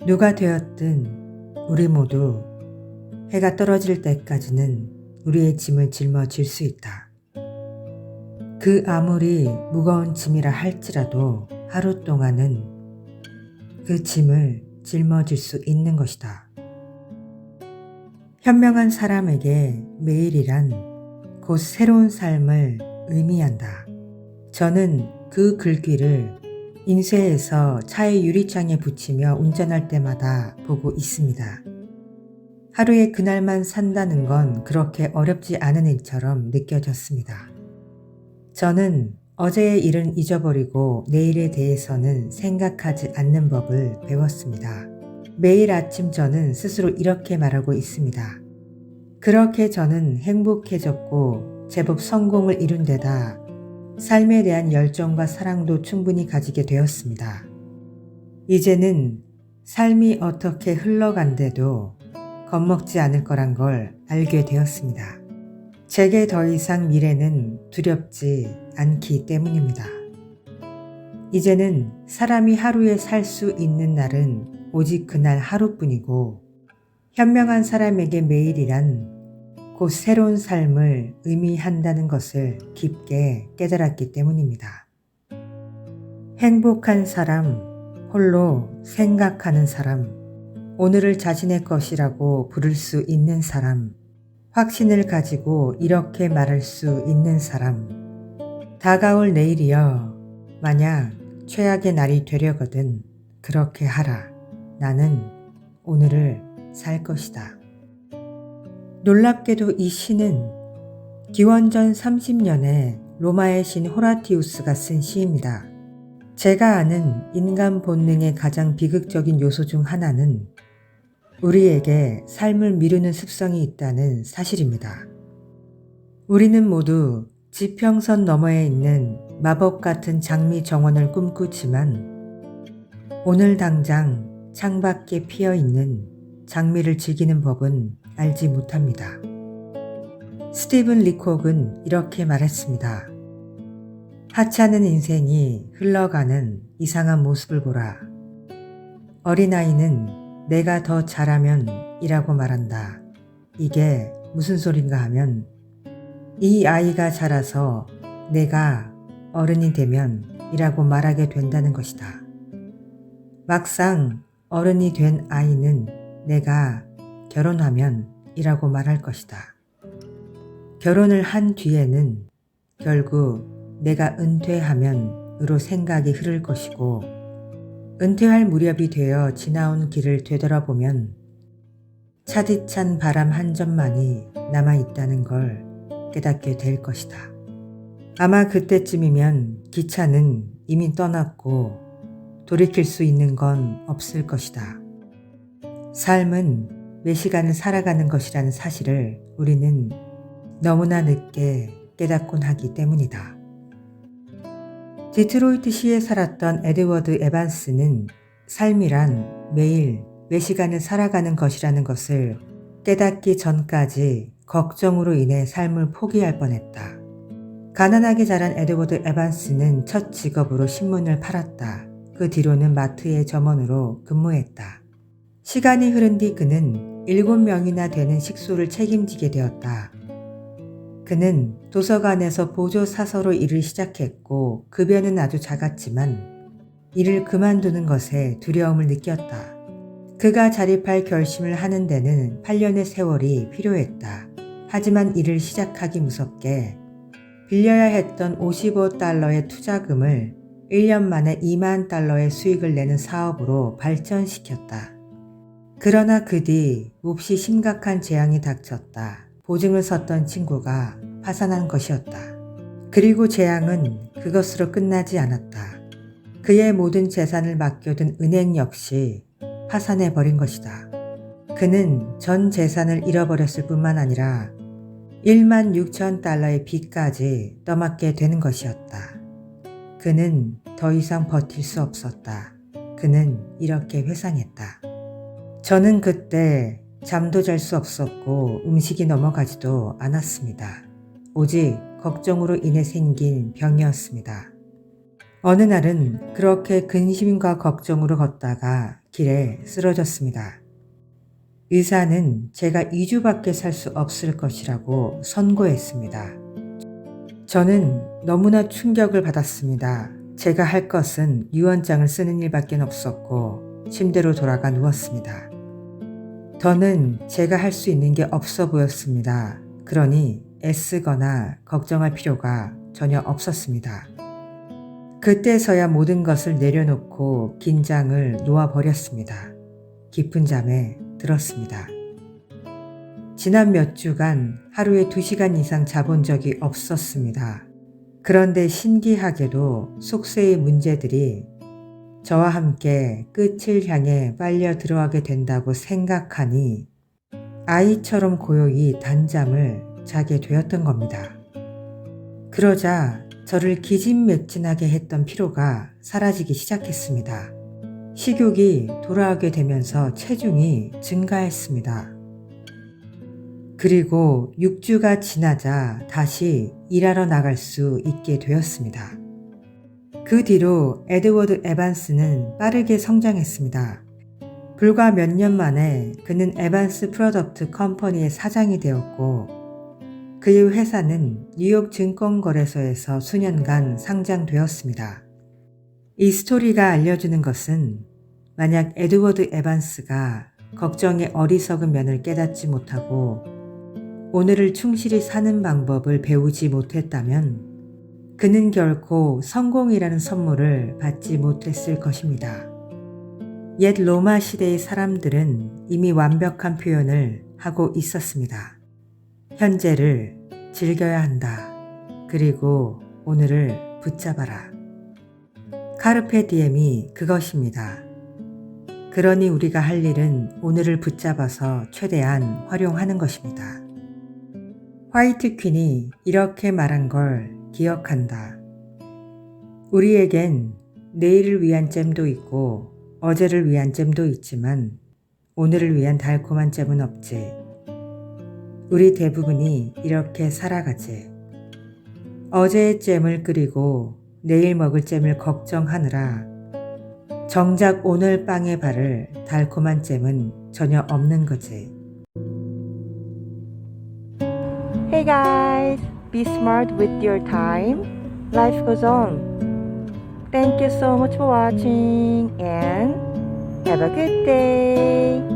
누가 되었든 우리 모두 해가 떨어질 때까지는 우리의 짐을 짊어질 수 있다. 그 아무리 무거운 짐이라 할지라도 하루 동안은 그 짐을 짊어질 수 있는 것이다. 현명한 사람에게 매일이란 곧 새로운 삶을 의미한다. 저는 그 글귀를 인쇄해서 차의 유리창에 붙이며 운전할 때마다 보고 있습니다. 하루에 그날만 산다는 건 그렇게 어렵지 않은 일처럼 느껴졌습니다. 저는 어제의 일은 잊어버리고 내일에 대해서는 생각하지 않는 법을 배웠습니다. 매일 아침 저는 스스로 이렇게 말하고 있습니다. 그렇게 저는 행복해졌고 제법 성공을 이룬 데다 삶에 대한 열정과 사랑도 충분히 가지게 되었습니다. 이제는 삶이 어떻게 흘러간데도 겁먹지 않을 거란 걸 알게 되었습니다. 제게 더 이상 미래는 두렵지 않기 때문입니다. 이제는 사람이 하루에 살 수 있는 날은 오직 그날 하루뿐이고 현명한 사람에게 매일이란 곧 새로운 삶을 의미한다는 것을 깊게 깨달았기 때문입니다. 행복한 사람, 홀로 생각하는 사람, 오늘을 자신의 것이라고 부를 수 있는 사람, 확신을 가지고 이렇게 말할 수 있는 사람, 다가올 내일이여, 만약 최악의 날이 되려거든 그렇게 하라. 나는 오늘을 살 것이다. 놀랍게도 이 시는 기원전 30년에 로마의 신 호라티우스가 쓴 시입니다. 제가 아는 인간 본능의 가장 비극적인 요소 중 하나는 우리에게 삶을 미루는 습성이 있다는 사실입니다. 우리는 모두 지평선 너머에 있는 마법 같은 장미 정원을 꿈꾸지만 오늘 당장 창밖에 피어 있는 장미를 즐기는 법은 알지 못합니다. 스티븐 리콕은 이렇게 말했습니다. 하찮은 인생이 흘러가는 이상한 모습을 보라. 어린아이는 내가 더 잘하면 이라고 말한다. 이게 무슨 소린가 하면 이 아이가 자라서 내가 어른이 되면 이라고 말하게 된다는 것이다. 막상 어른이 된 아이는 내가 결혼하면 이라고 말할 것이다. 결혼을 한 뒤에는 결국 내가 은퇴하면 으로 생각이 흐를 것이고 은퇴할 무렵이 되어 지나온 길을 되돌아보면 차디찬 바람 한 점만이 남아있다는 걸 깨닫게 될 것이다. 아마 그때쯤이면 기차는 이미 떠났고 돌이킬 수 있는 건 없을 것이다. 삶은 매 시간을 살아가는 것이라는 사실을 우리는 너무나 늦게 깨닫곤 하기 때문이다. 디트로이트시에 살았던 에드워드 에반스는 삶이란 매일 매 시간을 살아가는 것이라는 것을 깨닫기 전까지 걱정으로 인해 삶을 포기할 뻔했다. 가난하게 자란 에드워드 에반스는 첫 직업으로 신문을 팔았다. 그 뒤로는 마트의 점원으로 근무했다. 시간이 흐른 뒤 그는 7명이나 되는 식소를 책임지게 되었다. 그는 도서관에서 보조사서로 일을 시작했고 급여는 아주 작았지만 일을 그만두는 것에 두려움을 느꼈다. 그가 자립할 결심을 하는 데는 8년의 세월이 필요했다. 하지만 일을 시작하기 무섭게 빌려야 했던 $55의 투자금을 1년 만에 $20,000의 수익을 내는 사업으로 발전시켰다. 그러나 그 뒤 몹시 심각한 재앙이 닥쳤다. 보증을 섰던 친구가 파산한 것이었다. 그리고 재앙은 그것으로 끝나지 않았다. 그의 모든 재산을 맡겨둔 은행 역시 파산해버린 것이다. 그는 전 재산을 잃어버렸을 뿐만 아니라 $16,000의 빚까지 떠맡게 되는 것이었다. 그는 더 이상 버틸 수 없었다. 그는 이렇게 회상했다. 저는 그때 잠도 잘 수 없었고 음식이 넘어가지도 않았습니다. 오직 걱정으로 인해 생긴 병이었습니다. 어느 날은 그렇게 근심과 걱정으로 걷다가 길에 쓰러졌습니다. 의사는 제가 2주밖에 살 수 없을 것이라고 선고했습니다. 저는 너무나 충격을 받았습니다. 제가 할 것은 유언장을 쓰는 일밖에 없었고 침대로 돌아가 누웠습니다. 더는 제가 할 수 있는 게 없어 보였습니다. 그러니 애쓰거나 걱정할 필요가 전혀 없었습니다. 그때서야 모든 것을 내려놓고 긴장을 놓아버렸습니다. 깊은 잠에 들었습니다. 지난 몇 주간 하루에 2시간 이상 자본 적이 없었습니다. 그런데 신기하게도 속세의 문제들이 저와 함께 끝을 향해 빨려 들어가게 된다고 생각하니 아이처럼 고요히 단잠을 자게 되었던 겁니다. 그러자 저를 기진맥진하게 했던 피로가 사라지기 시작했습니다. 식욕이 돌아오게 되면서 체중이 증가했습니다. 그리고 6주가 지나자 다시 일하러 나갈 수 있게 되었습니다. 그 뒤로 에드워드 에반스는 빠르게 성장했습니다. 불과 몇 년 만에 그는 에반스 프로덕트 컴퍼니의 사장이 되었고 그의 회사는 뉴욕 증권거래소에서 수년간 상장되었습니다. 이 스토리가 알려주는 것은 만약 에드워드 에반스가 걱정의 어리석은 면을 깨닫지 못하고 오늘을 충실히 사는 방법을 배우지 못했다면 그는 결코 성공이라는 선물을 받지 못했을 것입니다. 옛 로마 시대의 사람들은 이미 완벽한 표현을 하고 있었습니다. 현재를 즐겨야 한다. 그리고 오늘을 붙잡아라. 카르페 디엠이 그것입니다. 그러니 우리가 할 일은 오늘을 붙잡아서 최대한 활용하는 것입니다. 화이트 퀸이 이렇게 말한 걸 기억한다. 우리에겐 내일을 위한 잼도 있고 어제를 위한 잼도 있지만 오늘을 위한 달콤한 잼은 없지. 우리 대부분이 이렇게 살아가지. 어제의 잼을 끓이고 내일 먹을 잼을 걱정하느라 정작 오늘 빵에 바를 달콤한 잼은 전혀 없는 거지. Hey guys, be smart with your time. Life goes on. Thank you so much for watching and have a good day.